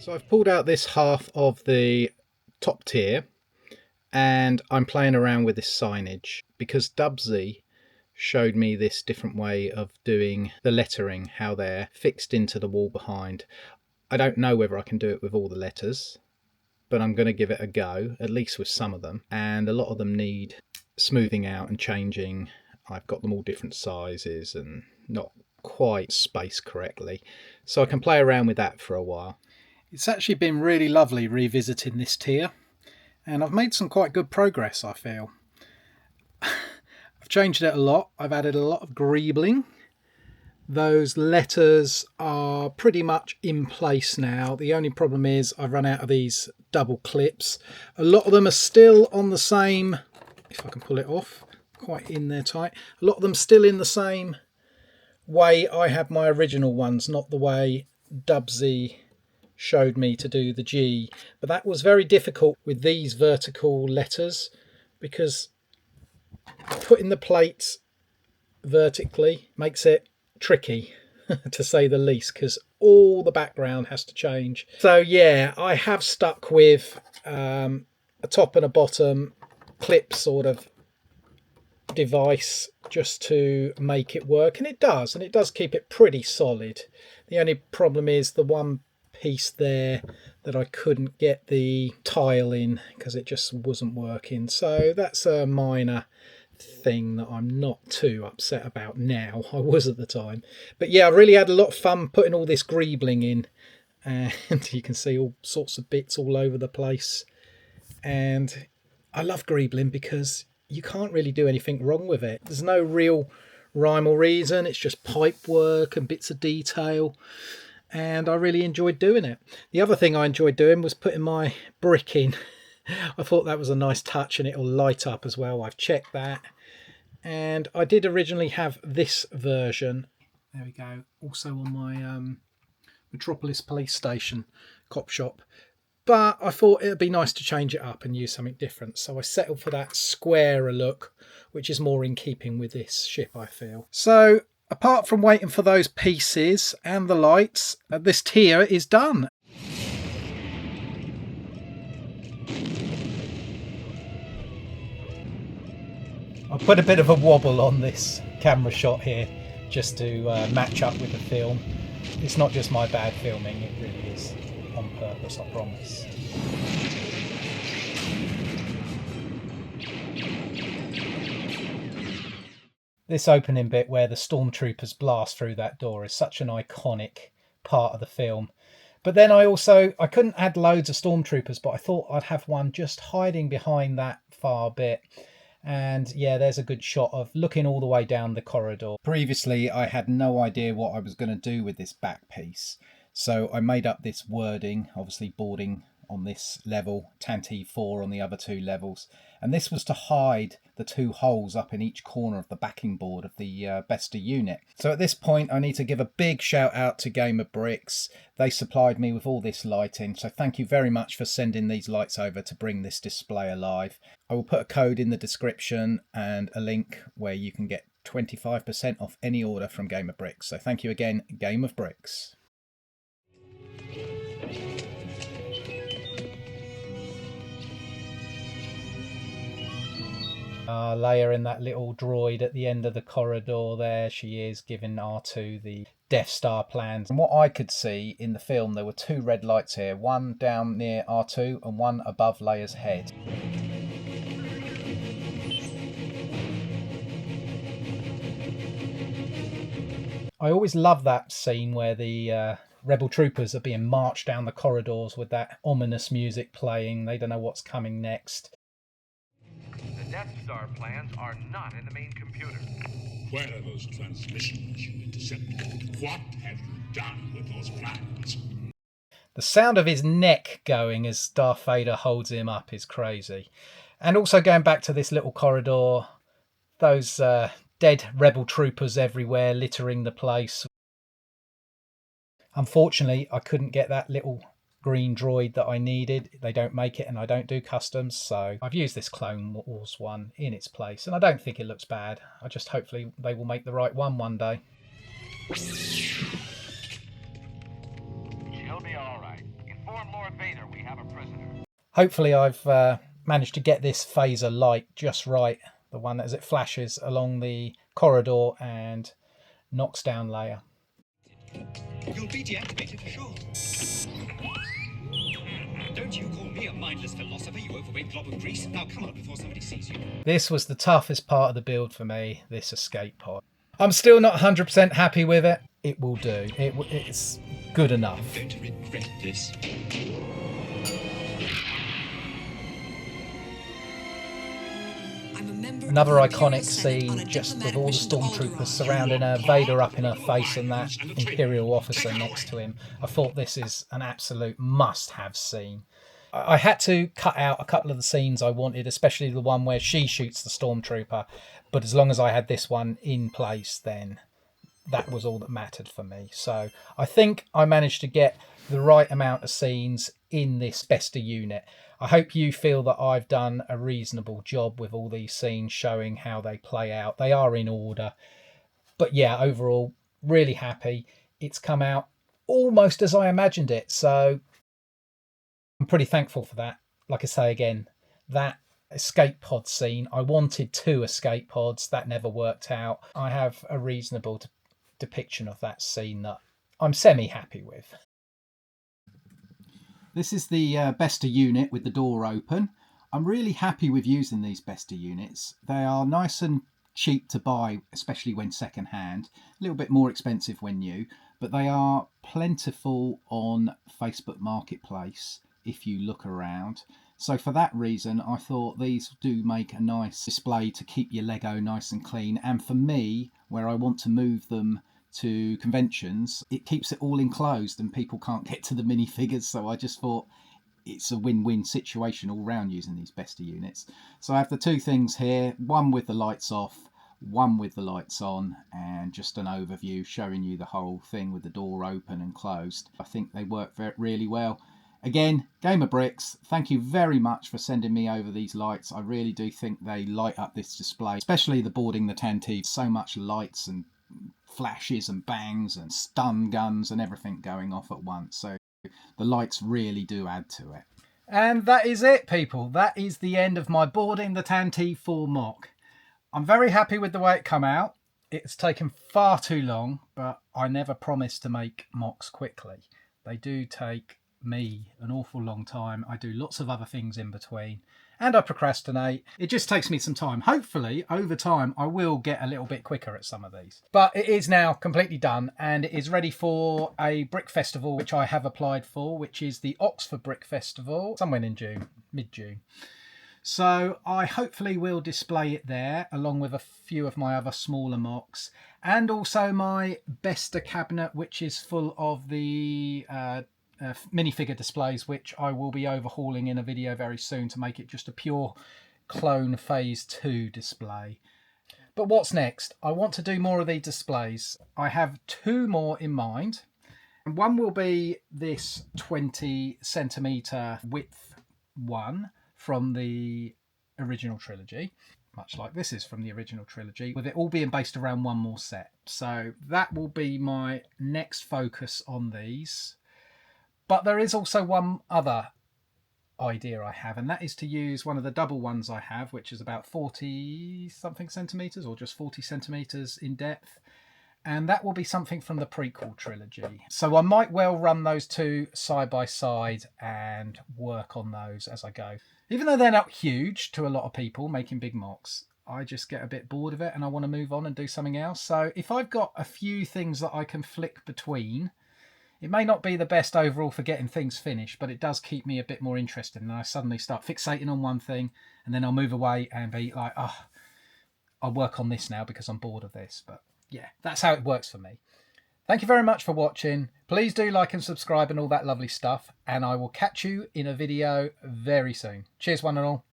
So I've pulled out this half of the top tier and I'm playing around with this signage because Dubsy showed me this different way of doing the lettering, how they're fixed into the wall behind. I don't know whether I can do it with all the letters, but I'm going to give it a go, at least with some of them. And a lot of them need smoothing out and changing. I've got them all different sizes and not quite spaced correctly. So I can play around with that for a while. It's actually been really lovely revisiting this tier, and I've made some quite good progress, I feel. I've changed it a lot. I've added a lot of greebling. Those letters are pretty much in place now. The only problem is I've run out of these double clips. A lot of them are still on the same, if I can pull it off, quite in there tight. A lot of them still in the same way I had my original ones, not the way Dubsy showed me to do the G. But that was very difficult with these vertical letters because putting the plates vertically makes it tricky to say the least, because all the background has to change. So yeah, I have stuck with a top and a bottom clip sort of device just to make it work, and it does keep it pretty solid. The only problem is the one piece there that I couldn't get the tile in because it just wasn't working. So that's a minor thing that I'm not too upset about now. I was at the time, but yeah, I really had a lot of fun putting all this greebling in, and you can see all sorts of bits all over the place. And I love greebling because you can't really do anything wrong with it. There's no real rhyme or reason. It's just pipe work and bits of detail, and I really enjoyed doing it. The other thing I enjoyed doing was putting my brick in. I thought that was a nice touch, and it'll light up as well. I've checked that, and I did originally have this version. There we go. Also on my Metropolis Police Station cop shop, but I thought it'd be nice to change it up and use something different. So I settled for that squarer look, which is more in keeping with this ship, I feel. So apart from waiting for those pieces and the lights, this tier is done. I put a bit of a wobble on this camera shot here just to match up with the film. It's not just my bad filming, it really is on purpose, I promise. This opening bit where the stormtroopers blast through that door is such an iconic part of the film. But then I couldn't add loads of stormtroopers, but I thought I'd have one just hiding behind that far bit. And yeah, there's a good shot of looking all the way down the corridor. Previously, I had no idea what I was going to do with this back piece. So I made up this wording, obviously boarding on this level, Tantive IV on the other two levels. And this was to hide the two holes up in each corner of the backing board of the Besta unit. So at this point, I need to give a big shout out to MixABrix. They supplied me with all this lighting. So thank you very much for sending these lights over to bring this display alive. I will put a code in the description and a link where you can get 25% off any order from MixABrix. So thank you again, MixABrix. Leia and that little droid at the end of the corridor there. She is giving R2 the Death Star plans. And what I could see in the film, there were two red lights here. One down near R2 and one above Leia's head. I always love that scene where the rebel troopers are being marched down the corridors with that ominous music playing. They don't know what's coming next. The Death Star plans are not in the main computer. Where are those transmissions you intercepted? What have you done with those plans? The sound of his neck going as Darth Vader holds him up is crazy. And also going back to this little corridor, those dead rebel troopers everywhere littering the place. Unfortunately, I couldn't get that little green droid that I needed. They don't make it and I don't do customs, so I've used this Clone Wars one in its place, and I don't think it looks bad. I just hopefully they will make the right one day. She'll be all right. Inform Lord Vader, we have a prisoner. Hopefully I've managed to get this phaser light just right, the one that as it flashes along the corridor and knocks down Leia. You'll be deactivated for sure. Don't you call me a mindless philosopher, you overweight glob of grease. Now come on before somebody sees you. This was the toughest part of the build for me, this escape pod. I'm still not 100% happy with it. It will do. It's good enough. Going to regret this. Another iconic scene, just with all the stormtroopers surrounding her, Vader up in her face and that Imperial officer next to him. I thought this is an absolute must-have scene. I had to cut out a couple of the scenes I wanted, especially the one where she shoots the stormtrooper. But as long as I had this one in place, then that was all that mattered for me. So I think I managed to get the right amount of scenes in this Besta unit. I hope you feel that I've done a reasonable job with all these scenes, showing how they play out. They are in order. But yeah, overall, really happy. It's come out almost as I imagined it. So I'm pretty thankful for that. Like I say again, that escape pod scene, I wanted 2 escape pods. That never worked out. I have a reasonable depiction of that scene that I'm semi-happy with. This is the Besta unit with the door open. I'm really happy with using these Besta units. They are nice and cheap to buy, especially when second hand. A little bit more expensive when new, but they are plentiful on Facebook Marketplace if you look around. So for that reason, I thought these do make a nice display to keep your Lego nice and clean. And for me, where I want to move them to conventions, it keeps it all enclosed and people can't get to the minifigures. So I just thought it's a win-win situation all round using these Besta units. So I have the 2 things here, one with the lights off, one with the lights on, and just an overview showing you the whole thing with the door open and closed. I think they work really well. Again, MixABrix, thank you very much for sending me over these lights. I really do think they light up this display, especially the boarding the Tantive. So much lights and flashes and bangs and stun guns and everything going off at once. So the lights really do add to it. And that is it, people. That is the end of my boarding the Tantive IV mock. I'm very happy with the way it come out. It's taken far too long, but I never promise to make mocks quickly. They do take me an awful long time. I do lots of other things in between and I procrastinate. It just takes me some time. Hopefully over time I will get a little bit quicker at some of these, but it is now completely done and it is ready for a brick festival which I have applied for, which is the Oxford Brick Festival somewhere in June, mid-June. So I hopefully will display it there along with a few of my other smaller mocks and also my Besta cabinet, which is full of the minifigure displays, which I will be overhauling in a video very soon to make it just a pure clone phase 2 display. But what's next? I want to do more of these displays. I have 2 more in mind. One will be this 20cm width one from the original trilogy, much like this is from the original trilogy, with it all being based around one more set. So that will be my next focus on these. But there is also one other idea I have, and that is to use one of the double ones I have, which is about 40 something centimeters or just 40 centimeters in depth. And that will be something from the prequel trilogy. So I might well run those 2 side by side and work on those as I go. Even though they're not huge to a lot of people making big mocks, I just get a bit bored of it and I want to move on and do something else. So if I've got a few things that I can flick between, it may not be the best overall for getting things finished, but it does keep me a bit more interested. And I suddenly start fixating on one thing and then I'll move away and be like, oh, I'll work on this now because I'm bored of this. But yeah, that's how it works for me. Thank you very much for watching. Please do like and subscribe and all that lovely stuff. And I will catch you in a video very soon. Cheers, one and all.